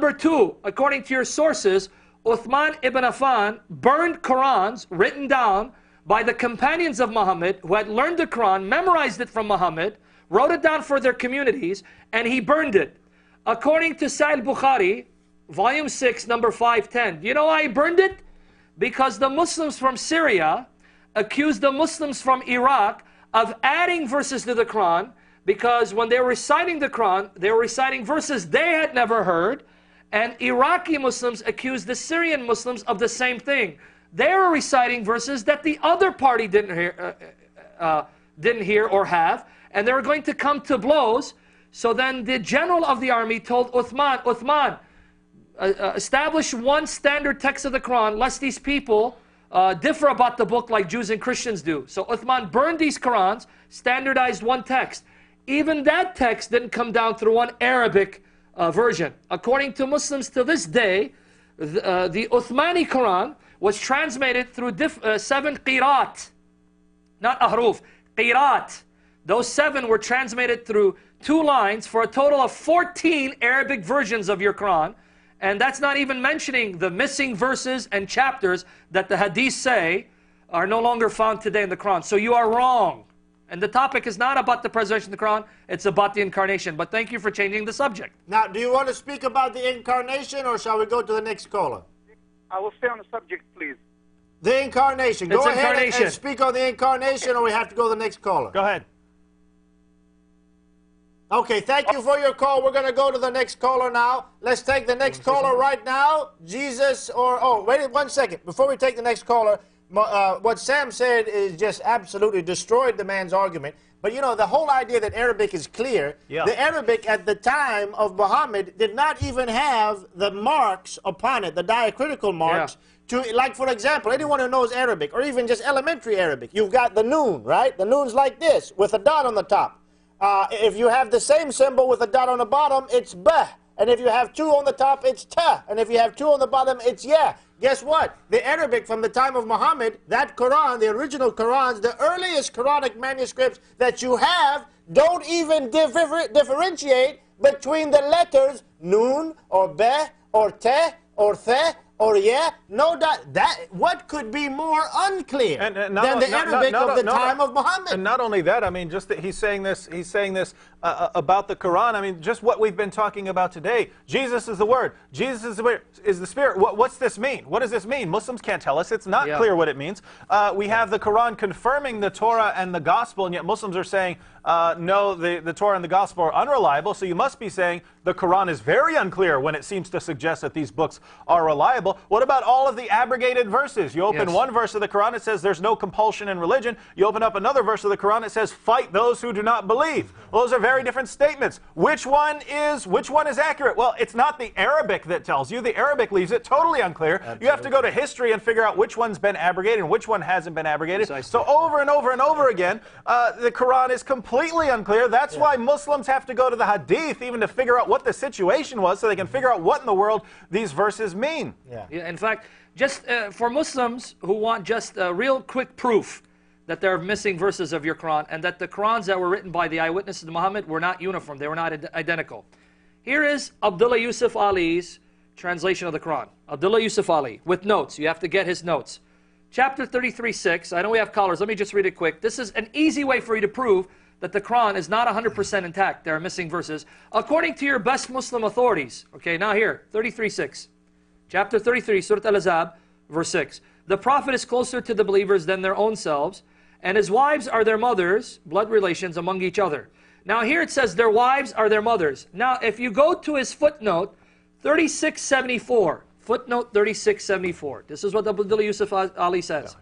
Number two, according to your sources, Uthman ibn Affan burned Qurans written down by the companions of Muhammad who had learned the Quran, memorized it from Muhammad, wrote it down for their communities, and he burned it. According to Sahih Bukhari, volume 6, number 510, you know why he burned it? Because the Muslims from Syria accused the Muslims from Iraq of adding verses to the Quran, because when they were reciting the Quran, they were reciting verses they had never heard, and Iraqi Muslims accused the Syrian Muslims of the same thing. They were reciting verses that the other party didn't hear or have, and they were going to come to blows. So then the general of the army told Uthman, establish one standard text of the Quran, lest these people differ about the book like Jews and Christians do. So Uthman burned these Qurans, standardized one text. Even that text didn't come down through one Arabic version. According to Muslims to this day, the Uthmani Quran was transmitted through 7 qirat, not ahruf, qirat. Those 7 were transmitted through 2 lines for a total of 14 Arabic versions of your Quran. And that's not even mentioning the missing verses and chapters that the hadiths say are no longer found today in the Quran. So you are wrong. And the topic is not about the preservation of the Quran, it's about the Incarnation. But thank you for changing the subject. Now, do you want to speak about the Incarnation, or shall we go to the next caller? I will stay on the subject, please. The Incarnation. Go ahead and speak on the Incarnation, or we have to go to the next caller. Go ahead. Okay, thank you for your call. We're going to go to the next caller now. Let's take the next caller right now. Jesus or... Oh, wait 1 second. Before we take the next caller, what Sam said is just absolutely destroyed the man's argument. But you know, the whole idea that Arabic is clear, the Arabic at the time of Muhammad did not even have the marks upon it, the diacritical marks. Like, for example, anyone who knows Arabic, or even just elementary Arabic, you've got the noon, right? The noon's like this, with a dot on the top. If you have the same symbol with a dot on the bottom, it's bah. And if you have 2 on the top, it's ta. And if you have 2 on the bottom, it's ya. Guess what? The Arabic from the time of Muhammad, that Quran, the original Qurans, the earliest Quranic manuscripts that you have, don't even differentiate between the letters noon, or be, or te, or the, or yeah, no doubt. What could be more unclear than the Arabic of the time of Muhammad? And not only that, I mean, just that he's saying this about the Quran. I mean, just what we've been talking about today. Jesus is the Word. Jesus is the Spirit. What's this mean? What does this mean? Muslims can't tell us. It's not clear what it means. We have the Quran confirming the Torah and the Gospel, and yet Muslims are saying, no, the Torah and the Gospel are unreliable. So you must be saying the Quran is very unclear when it seems to suggest that these books are reliable. What about all of the abrogated verses? You open one verse of the Quran, it says there's no compulsion in religion. You open up another verse of the Quran, it says fight those who do not believe. Well, those are very different statements. Which one is accurate? Well, it's not the Arabic that tells you. The Arabic leaves it totally unclear. Absolutely. You have to go to history and figure out which one's been abrogated and which one hasn't been abrogated. So over and over and over again, the Quran is completely unclear. That's why Muslims have to go to the Hadith even to figure out what the situation was, so they can figure out what in the world these verses mean. In fact, just for Muslims who want just real quick proof that there are missing verses of your Quran, and that the Qurans that were written by the eyewitnesses of Muhammad were not uniform, they were not identical. Here is Abdullah Yusuf Ali's translation of the Quran. Abdullah Yusuf Ali, with notes. You have to get his notes. Chapter 33:6. I know we have callers. Let me just read it quick. This is an easy way for you to prove that the Quran is not 100% intact. There are missing verses. According to your best Muslim authorities. Okay, now here, 33:6. Chapter 33, Surah Al-Ahzab, verse 6. The Prophet is closer to the believers than their own selves, and his wives are their mothers, blood relations among each other. Now here it says their wives are their mothers. Now if you go to his footnote, 3674, footnote 3674. This is what Abdullah Yusuf Ali says.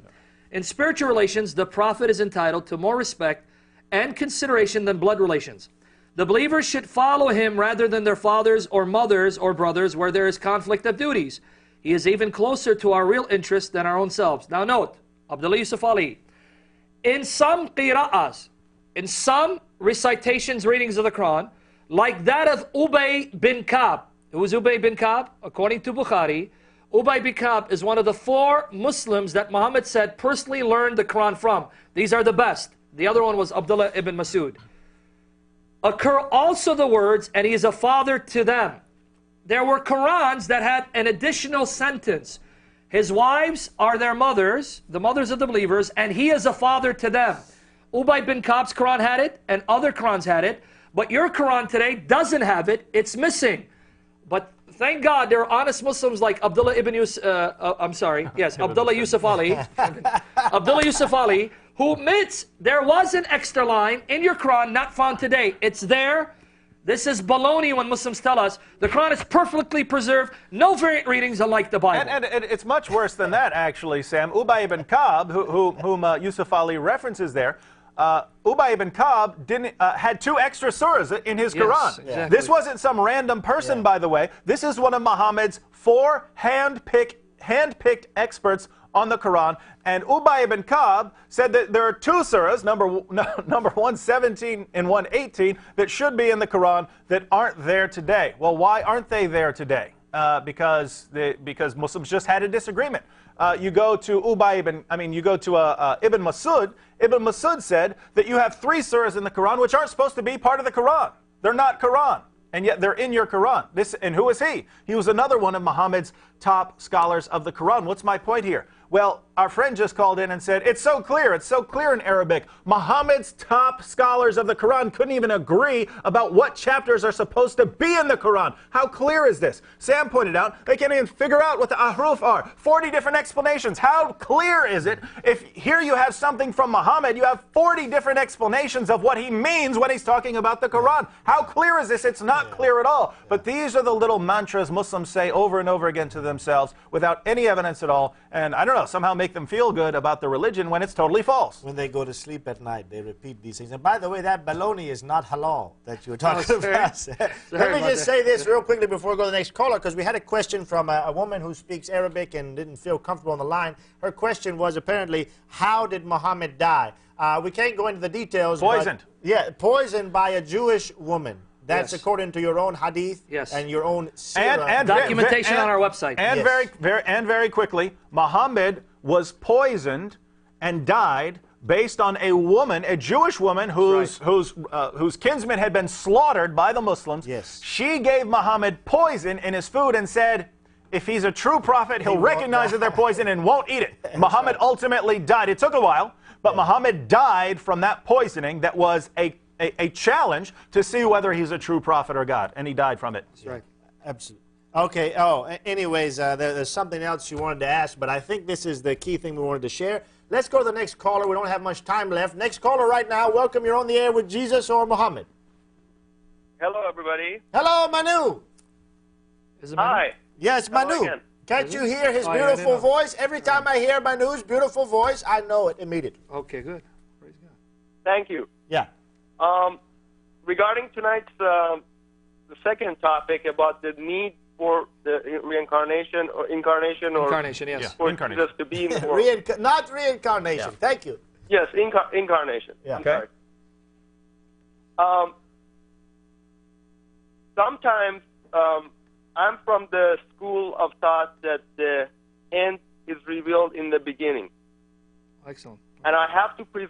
In spiritual relations, the Prophet is entitled to more respect and consideration than blood relations. The believers should follow him rather than their fathers or mothers or brothers where there is conflict of duties. He is even closer to our real interests than our own selves. Now note, Abdullah Yusuf Ali, in some qira'ahs, in some recitations, readings of the Quran, like that of Ubay bin Ka'b. Who is Ubay bin Ka'b? According to Bukhari, Ubay bin Ka'b is one of the 4 Muslims that Muhammad said personally learned the Quran from. These are the best. The other one was Abdullah ibn Masud. Occur also the words, and he is a father to them. there were Qurans that had an additional sentence. His wives are their mothers, the mothers of the believers, and he is a father to them. Ubay bin Ka'b's Quran had it, and other Qurans had it, but your Quran today doesn't have it. It's missing. But thank God there are honest Muslims like Abdullah ibn Yusuf, Abdullah Yusuf Ali, Abdullah Yusuf Ali, who admits there was an extra line in your Quran not found today. It's there. This is baloney when Muslims tell us the Quran is perfectly preserved, no variant readings unlike the Bible. And it's much worse than that, actually, Sam. Ubay ibn Ka'b, whom Yusuf Ali references there, Ubay ibn Ka'b had 2 extra surahs in his Quran. Exactly. This wasn't some random person, by the way. This is one of Muhammad's 4 hand-picked experts on the Quran. And Ubay ibn Ka'b said that there are 2 surahs, number 117 and 118, that should be in the Quran that aren't there today. Well, why aren't they there today? Because Muslims just had a disagreement. You go to Ibn Masud. Ibn Masud said that you have 3 surahs in the Quran which aren't supposed to be part of the Quran. They're not Quran, and yet they're in your Quran. And who is he? He was another one of Muhammad's top scholars of the Quran. What's my point here? Well, our friend just called in and said, it's so clear in Arabic. Muhammad's top scholars of the Quran couldn't even agree about what chapters are supposed to be in the Quran. How clear is this? Sam pointed out they can't even figure out what the ahruf are. 40 different explanations. How clear is it if here you have something from Muhammad, you have 40 different explanations of what he means when he's talking about the Quran? How clear is this? It's not clear at all. But these are the little mantras Muslims say over and over again to themselves without any evidence at all. And I don't know, somehow make them feel good about the religion when it's totally false. When they go to sleep at night, they repeat these things. And by the way, that baloney is not halal that you were talking about. Let me just say this real quickly before we go to the next caller, because we had a question from a woman who speaks Arabic and didn't feel comfortable on the line. Her question was apparently, how did Muhammad die? We can't go into the details. Poisoned. Yeah, poisoned by a Jewish woman. That's according to your own hadith and your own seerah. And documentation on our website. And very quickly, Muhammad was poisoned and died based on a woman, a Jewish woman whose kinsman had been slaughtered by the Muslims. Yes. She gave Muhammad poison in his food and said, if he's a true prophet, he'll recognize that they're poison and won't eat it. Muhammad ultimately died. It took a while, but Muhammad died from that poisoning that was a challenge to see whether he's a true prophet or God, and he died from it. That's right. Absolutely. Okay, anyways, there's something else you wanted to ask, but I think this is the key thing we wanted to share. Let's go to the next caller. We don't have much time left. Next caller right now. Welcome. You're on the air with Jesus or Muhammad. Hello, everybody. Hello, Manu. Is it Manu? Hi. Yes, Manu. again. Can't you hear his Oh, yeah, I beautiful didn't know. voice? Every time I hear Manu's beautiful voice, I know it immediately. Okay, good. Praise God. Thank you. Yeah. Regarding tonight's the second topic about the need for the reincarnation or incarnation or Incarnation, yes. for Incarnation. Jesus to be in the world. Not reincarnation. Thank you. Yes, incarnation. Yeah. I'm sorry. Sometimes I'm from the school of thought that the end is revealed in the beginning. Excellent. And I have to present